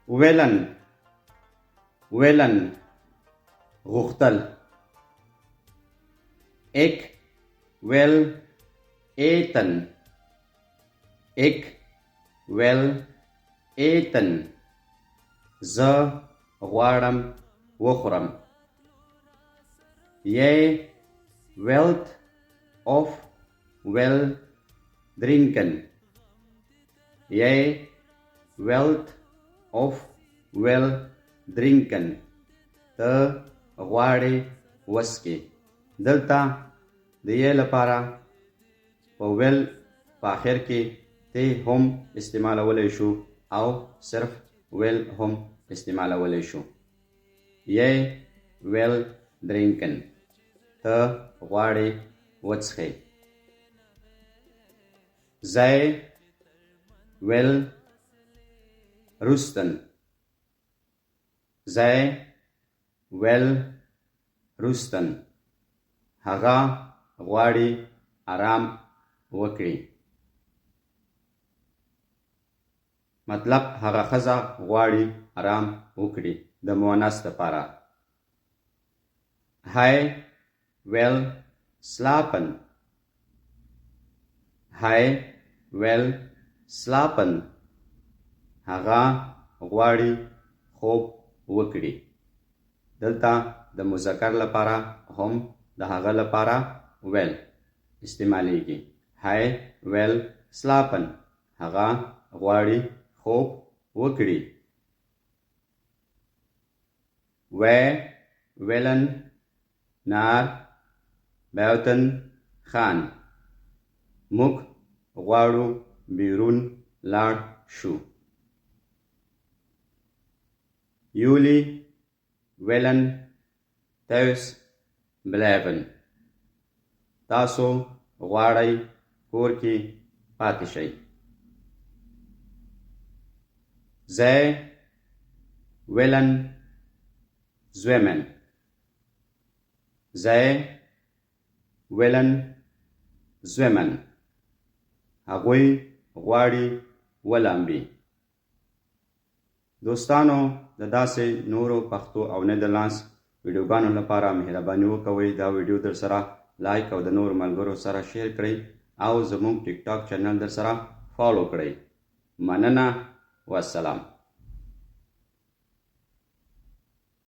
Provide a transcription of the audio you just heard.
ولن ولن غختل اک ول ایتن اک ول ایتن ز غواړم وخورم یې wealth of well drinken یې wealth of well drinken ته غواړې وسکې دلته د یې لپاره په ویل په آخر کې ته هم استعمالولی شو او صرف ویل هم استعمالولی شو یې ویل درینکن ته غواړې وڅښې zij wil rusten zij wil rusten هغه غواړي آرام وکړي مطلب هغه ښځه غواړي آرام وکړي د مؤنث لپاره hij wil slapen hij wil slapen هغه غواړي خوب وکړي دلته د مذکر لپاره هم د هغه لپاره ویل استعمالیږي hij wil slapen هغه غواړي خوب وکړي wij willen naar buiten gaan موږ غواړو بیرون لاړ شو jullie willen thuis blijven تاسو غواړئ کور کې پاتې شئ zij willen zwemmen zij willen zwemmen هغوی غواړي ولامبي دوستانو د داسې نورو پښتو او نیدرلانډز ویډیوګانو لپاره مهرباني وکوئ دا ویډیو در سره لایک او د نورو ملګرو سره شیر کړئ او زموږ ټیک ټاک چینل در سره فالو کړئ مننه والسلام